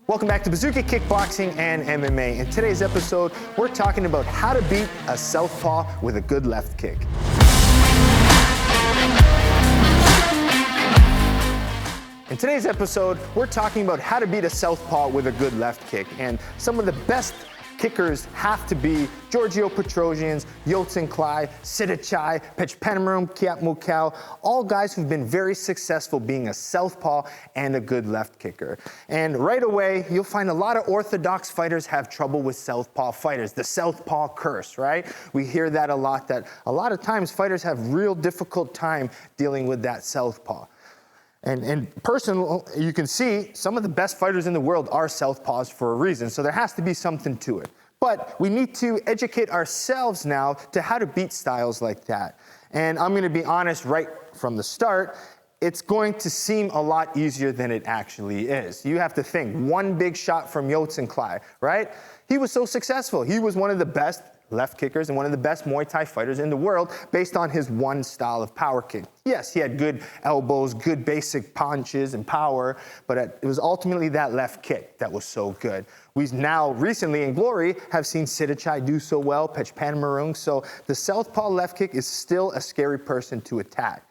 Welcome back to Bazooka Kickboxing and MMA. In today's episode, we're talking about how to beat a southpaw with a good left kick. In today's episode, we're talking about how to beat a southpaw with a good left kick. And some of the best kickers have to be Giorgio Petrosians, Yotsun Klai, Siddhachai, Pechpenamarum, Kiat Mukau, all guys who've been very successful being a southpaw and a good left kicker. And right away, you'll find a lot of orthodox fighters have trouble with southpaw fighters, the southpaw curse, right? We hear that a lot, that a lot of times fighters have real difficult time dealing with that southpaw. And personally, you can see some of the best fighters in the world are southpaws for a reason, so there has to be something to it. But we need to educate ourselves now to how to beat styles like that. And I'm going to be honest right from the start, it's going to seem a lot easier than it actually is. You have to think, one big shot from Yotsun Klai, right? He was so successful. He was one of the best left kickers and one of the best Muay Thai fighters in the world based on his one style of power kick. Yes, he had good elbows, good basic punches and power, but it was ultimately that left kick that was so good. We now recently in Glory have seen Siddhachai do so well, Pechpenamarum, so the southpaw left kick is still a scary person to attack.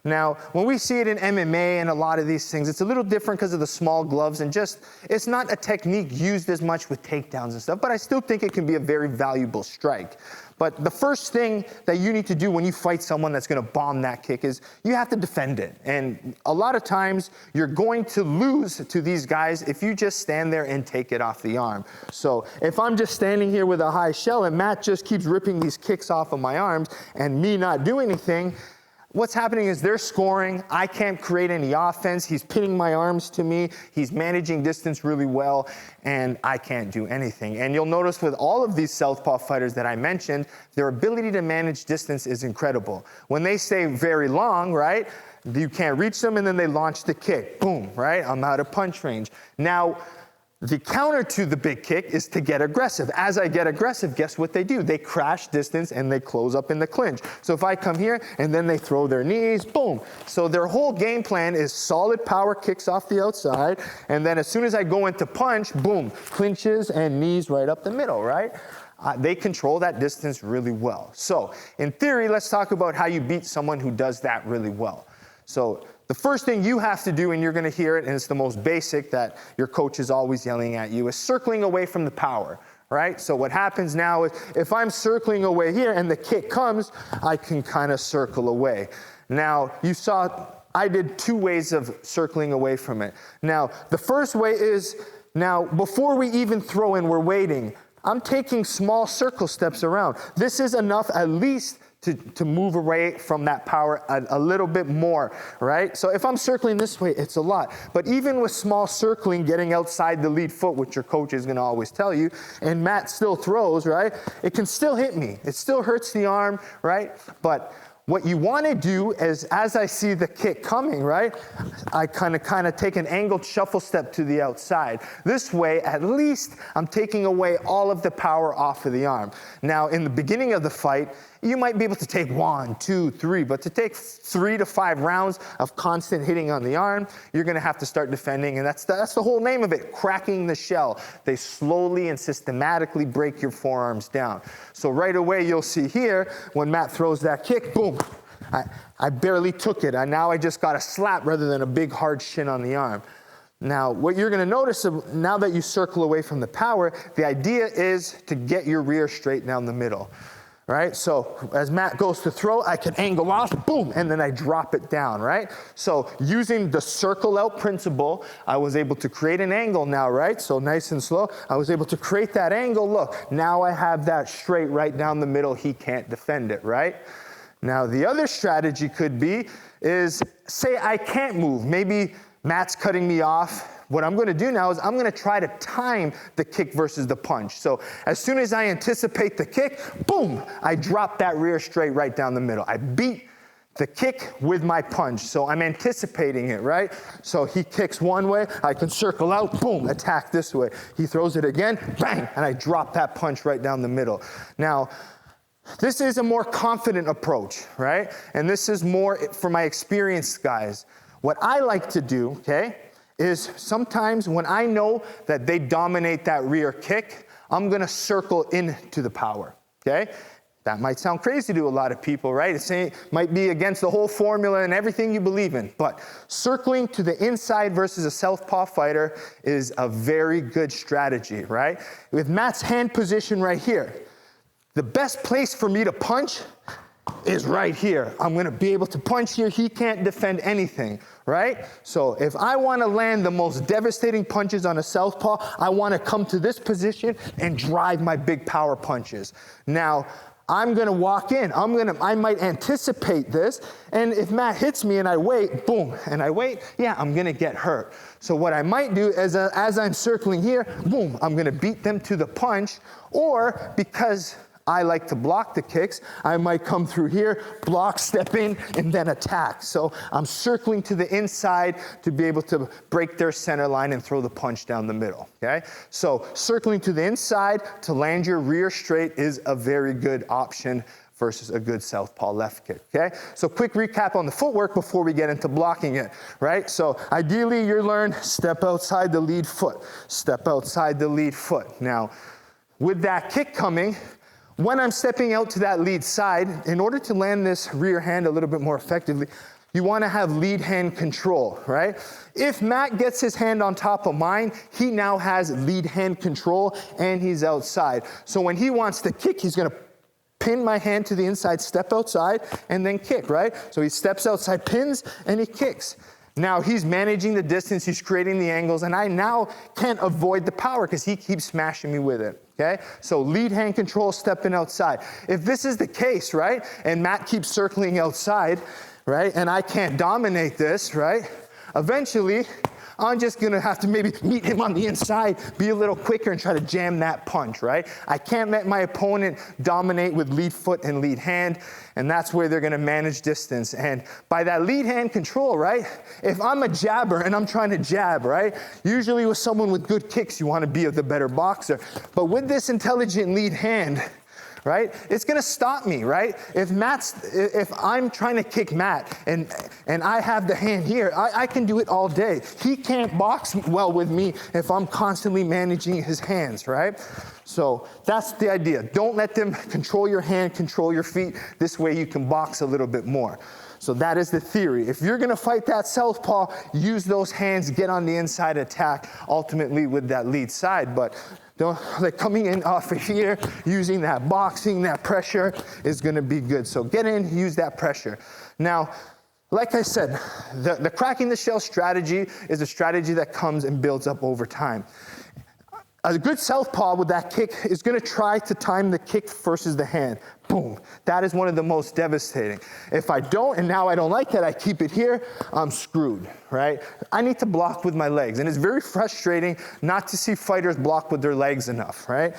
Now, when we see it in MMA and a lot of these things, it's a little different because of the small gloves and just, it's not a technique used as much with takedowns and stuff, but I still think it can be a very valuable strike. But the first thing that you need to do when you fight someone that's going to bomb that kick is you have to defend it. And a lot of times you're going to lose to these guys if you just stand there and take it off the arm. So if I'm just standing here with a high shell and Matt just keeps ripping these kicks off of my arms and me not doing anything, what's happening is they're scoring. I can't create any offense. He's pinning my arms to me. He's managing distance really well, and I can't do anything. And you'll notice with all of these southpaw fighters that I mentioned, their ability to manage distance is incredible. When they stay very long, right, you can't reach them, and then they launch the kick. Boom, right? I'm out of punch range. Now, the counter to the big kick is to get aggressive. As I get aggressive, guess what they do? They crash distance and they close up in the clinch. So if I come here and then they throw their knees, boom. So their whole game plan is solid power kicks off the outside. And then as soon as I go into punch, boom, clinches and knees right up the middle, right? They control that distance really well. So in theory, let's talk about how you beat someone who does that really well. So the first thing you have to do, and you're going to hear it, and it's the most basic that your coach is always yelling at you, is circling away from the power, right? So what happens now is if I'm circling away here and the kick comes, I can kind of circle away. Now, you saw I did two ways of circling away from it. Now, the first way is, now, before we even throw in, we're waiting. I'm taking small circle steps around. This is enough at least to move away from that power a little bit more, right? So if I'm circling this way, it's a lot. But even with small circling, getting outside the lead foot, which your coach is going to always tell you, and Matt still throws, right? It can still hit me. It still hurts the arm, right? But what you want to do is, as I see the kick coming, right, I kind of take an angled shuffle step to the outside. This way, at least, I'm taking away all of the power off of the arm. Now, in the beginning of the fight, you might be able to take 1, 2, 3, but to take 3 to 5 rounds of constant hitting on the arm, you're going to have to start defending, and that's the whole name of it, cracking the shell. They slowly and systematically break your forearms down. So right away, you'll see here, when Matt throws that kick, boom, I barely took it. Now I just got a slap rather than a big hard shin on the arm. Now, what you're going to notice, now that you circle away from the power, the idea is to get your rear straight down the middle. Right? So as Matt goes to throw, I can angle off, boom, and then I drop it down, right? So using the circle out principle, I was able to create an angle now, right? So nice and slow, I was able to create that angle. Look, now I have that straight right down the middle. He can't defend it, right? Now, the other strategy could be is, say I can't move. Maybe Matt's cutting me off. What I'm going to do now is I'm going to try to time the kick versus the punch. So as soon as I anticipate the kick, boom, I drop that rear straight right down the middle. I beat the kick with my punch. So I'm anticipating it, right? So he kicks one way, I can circle out, boom, attack this way. He throws it again, bang, and I drop that punch right down the middle. Now, this is a more confident approach, right? And this is more for my experienced guys. What I like to do, okay, is sometimes when I know that they dominate that rear kick, I'm gonna circle into the power, okay? That might sound crazy to a lot of people, right? It might be against the whole formula and everything you believe in, but circling to the inside versus a southpaw fighter is a very good strategy, right? With Matt's hand position right here, the best place for me to punch is right here. I'm gonna be able to punch here. He can't defend anything, right? So if I wanna land the most devastating punches on a southpaw, I wanna come to this position and drive my big power punches. Now, I'm gonna walk in, I might anticipate this, and if Matt hits me and I wait, boom, and I wait, yeah, I'm gonna get hurt. So what I might do is, as I'm circling here, boom, I'm gonna beat them to the punch, or because I like to block the kicks, I might come through here, block, step in, and then attack. So I'm circling to the inside to be able to break their center line and throw the punch down the middle, okay? So circling to the inside to land your rear straight is a very good option versus a good southpaw left kick, okay? So quick recap on the footwork before we get into blocking it, right? So ideally you learn step outside the lead foot, step outside the lead foot. Now, with that kick coming, when I'm stepping out to that lead side, in order to land this rear hand a little bit more effectively, you want to have lead hand control, right? If Matt gets his hand on top of mine, he now has lead hand control and he's outside. So when he wants to kick, he's going to pin my hand to the inside, step outside, and then kick, right? So he steps outside, pins, and he kicks. Now he's managing the distance, he's creating the angles, and I now can't avoid the power because he keeps smashing me with it, okay? So lead hand control, stepping outside. If this is the case, right, and Matt keeps circling outside, right, and I can't dominate this, right, eventually I'm just gonna have to maybe meet him on the inside, be a little quicker and try to jam that punch, right? I can't let my opponent dominate with lead foot and lead hand, and that's where they're gonna manage distance. And by that lead hand control, right, if I'm a jabber and I'm trying to jab, right, usually with someone with good kicks, you wanna be the better boxer. But with this intelligent lead hand, right? It's gonna stop me, right? If I'm trying to kick Matt and I have the hand here, I can do it all day. He can't box well with me if I'm constantly managing his hands, right? So that's the idea. Don't let them control your hand, control your feet. This way you can box a little bit more. So that is the theory. If you're gonna fight that southpaw, use those hands, get on the inside attack, ultimately with that lead side. But like coming in off of here, using that boxing, that pressure is gonna be good. So get in, use that pressure. Now, like I said, the cracking the shell strategy is a strategy that comes and builds up over time. A good southpaw with that kick is gonna try to time the kick versus the hand. Boom. That is one of the most devastating. If I don't, and now I don't like that, I keep it here, I'm screwed, right? I need to block with my legs, and it's very frustrating not to see fighters block with their legs enough, right?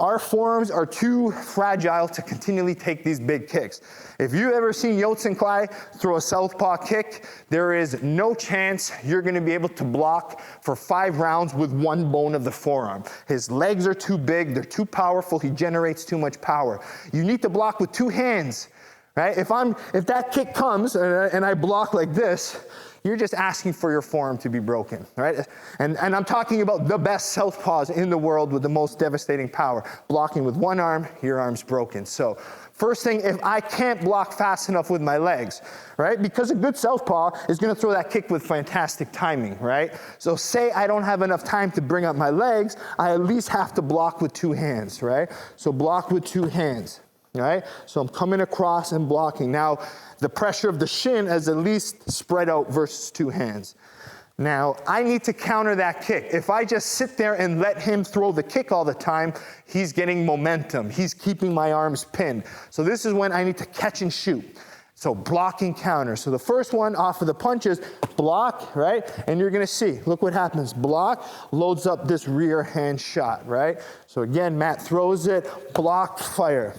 Our forearms are too fragile to continually take these big kicks. If you've ever seen Klay throw a southpaw kick, there is no chance you're gonna be able to block for 5 rounds with one bone of the forearm. His legs are too big, they're too powerful, he generates too much power. You need to block with 2 hands, right? If that kick comes and I block like this, you're just asking for your forearm to be broken, right? And I'm talking about the best southpaws in the world with the most devastating power. Blocking with one arm, your arm's broken. So first thing, if I can't block fast enough with my legs, right? Because a good southpaw is gonna throw that kick with fantastic timing, right? So say I don't have enough time to bring up my legs, I at least have to block with 2 hands, right? So block with 2 hands. Right? So I'm coming across and blocking. Now, the pressure of the shin is at least spread out versus 2 hands. Now, I need to counter that kick. If I just sit there and let him throw the kick all the time, he's getting momentum. He's keeping my arms pinned. So this is when I need to catch and shoot. So blocking counter. So the first one off of the punches, block, right? And you're gonna see, look what happens. Block, loads up this rear hand shot, right? So again, Matt throws it, block, fire.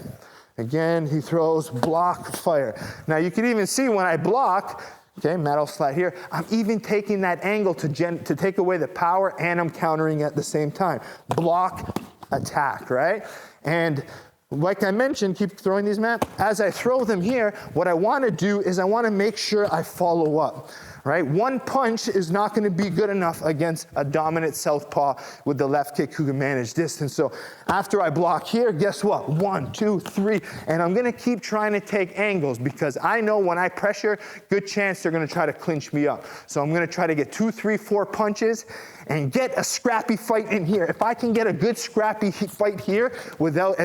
Again, he throws, block, fire. Now you can even see when I block, okay, Matt will slide here, I'm even taking that angle to take away the power and I'm countering at the same time. Block, attack, right? And like I mentioned, keep throwing these, Matt. As I throw them here, what I wanna do is I wanna make sure I follow up. right? One punch is not going to be good enough against a dominant southpaw with the left kick who can manage distance. So after I block here, guess what? 1, 2, 3, and I'm going to keep trying to take angles because I know when I pressure, good chance they're going to try to clinch me up. So I'm going to try to get 2, 3, 4 punches and get a scrappy fight in here. If I can get a good scrappy fight here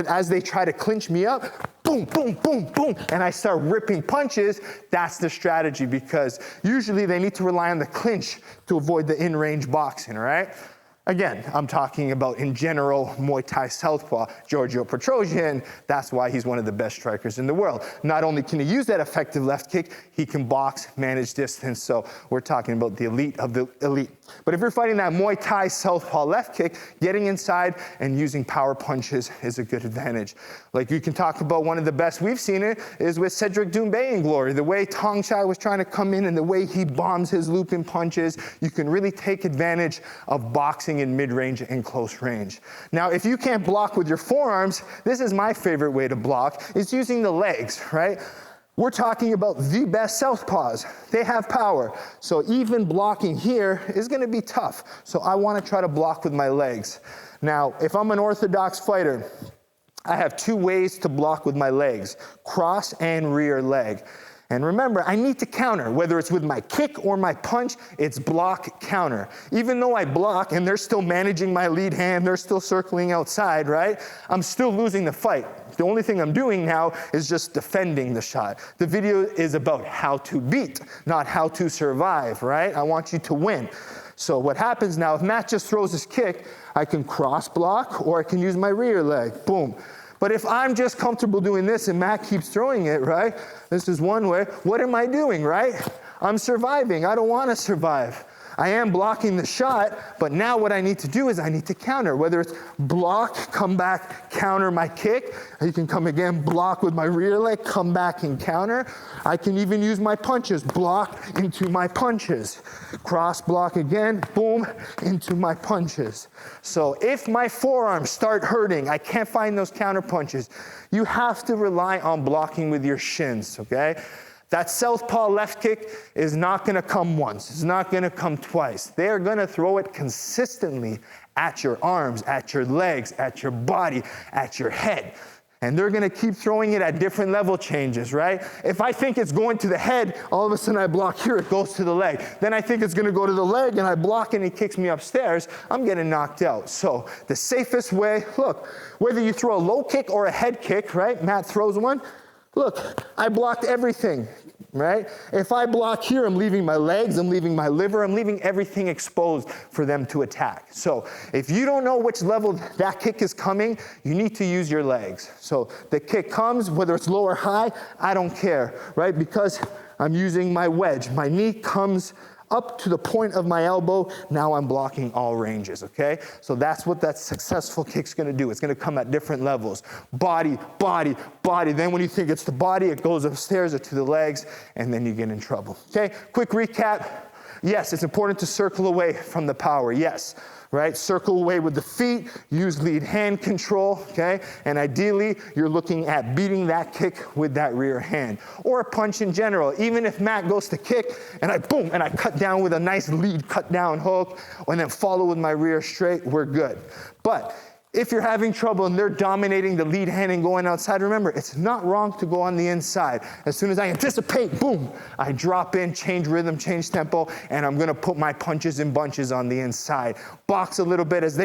as they try to clinch me up, boom, boom, boom, boom, and I start ripping punches, that's the strategy because usually they need to rely on the clinch to avoid the in-range boxing, all right? Again, I'm talking about in general Muay Thai southpaw, Giorgio Petrosian. That's why he's one of the best strikers in the world. Not only can he use that effective left kick, he can box, manage distance. So we're talking about the elite of the elite. But if you're fighting that Muay Thai southpaw left kick, getting inside and using power punches is a good advantage. Like you can talk about one of the best we've seen it is with Cedric Doumbé in glory. The way Tong Chai was trying to come in and the way he bombs his looping punches, you can really take advantage of boxing in mid-range and close range. Now, if you can't block with your forearms, this is my favorite way to block, is using the legs, right? We're talking about the best southpaws. They have power. So even blocking here is going to be tough. So I want to try to block with my legs. Now, if I'm an orthodox fighter, I have 2 ways to block with my legs, cross and rear leg. And remember, I need to counter, whether it's with my kick or my punch, it's block, counter. Even though I block and they're still managing my lead hand, they're still circling outside, right? I'm still losing the fight. The only thing I'm doing now is just defending the shot. The video is about how to beat, not how to survive, right? I want you to win. So what happens now, if Matt just throws his kick, I can cross block or I can use my rear leg, boom. But if I'm just comfortable doing this and Matt keeps throwing it, right? This is one way. What am I doing, right? I'm surviving. I don't want to survive. I am blocking the shot, but now what I need to do is I need to counter, whether it's block, come back, counter my kick. You can come again, block with my rear leg, come back and counter. I can even use my punches, block into my punches. Cross block again, boom, into my punches. So if my forearms start hurting, I can't find those counter punches, you have to rely on blocking with your shins, okay? That southpaw left kick is not going to come once. It's not going to come twice. They are going to throw it consistently at your arms, at your legs, at your body, at your head. And they're going to keep throwing it at different level changes, right? If I think it's going to the head, all of a sudden I block here, it goes to the leg. Then I think it's going to go to the leg and I block and he kicks me upstairs, I'm getting knocked out. So the safest way, look, whether you throw a low kick or a head kick, right? Matt throws one. Look, I blocked everything, right? If I block here, I'm leaving my legs, I'm leaving my liver, I'm leaving everything exposed for them to attack. So if you don't know which level that kick is coming, you need to use your legs. So the kick comes, whether it's low or high, I don't care, right? Because I'm using my wedge. My knee comes up to the point of my elbow, now I'm blocking all ranges, okay? So that's what that successful kick's gonna do. It's gonna come at different levels. Body, body, body. Then when you think it's the body, it goes upstairs or to the legs, and then you get in trouble, okay? Quick recap. Yes, it's important to circle away from the power, yes. Right? Circle away with the feet, use lead hand control, okay? And ideally, you're looking at beating that kick with that rear hand. Or a punch in general. Even if Matt goes to kick, and I boom, and I cut down with a nice lead cut down hook, and then follow with my rear straight, we're good. But if you're having trouble and they're dominating the lead hand and going outside, remember, it's not wrong to go on the inside. As soon as I anticipate, boom, I drop in, change rhythm, change tempo, and I'm gonna put my punches in bunches on the inside. Box a little bit as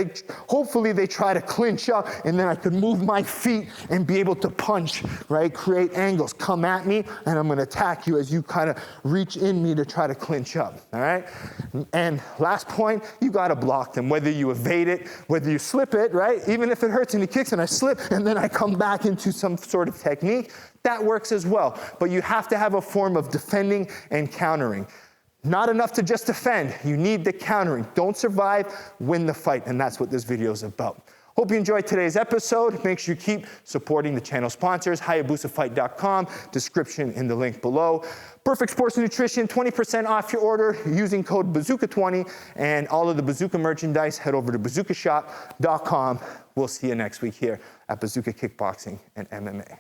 hopefully they try to clinch up, and then I could move my feet and be able to punch, right? Create angles, come at me, and I'm gonna attack you as you kind of reach in me to try to clinch up, all right? And last point, you gotta block them, whether you evade it, whether you slip it, right? Even if it hurts and he kicks and I slip and then I come back into some sort of technique, that works as well. But you have to have a form of defending and countering. Not enough to just defend. You need the countering. Don't survive, win the fight. And that's what this video is about. Hope you enjoyed today's episode. Make sure you keep supporting the channel sponsors, hayabusafight.com, description in the link below. Perfect Sports Nutrition, 20% off your order using code Bazooka20, and all of the Bazooka merchandise, head over to bazookashop.com. We'll see you next week here at Bazooka Kickboxing and MMA.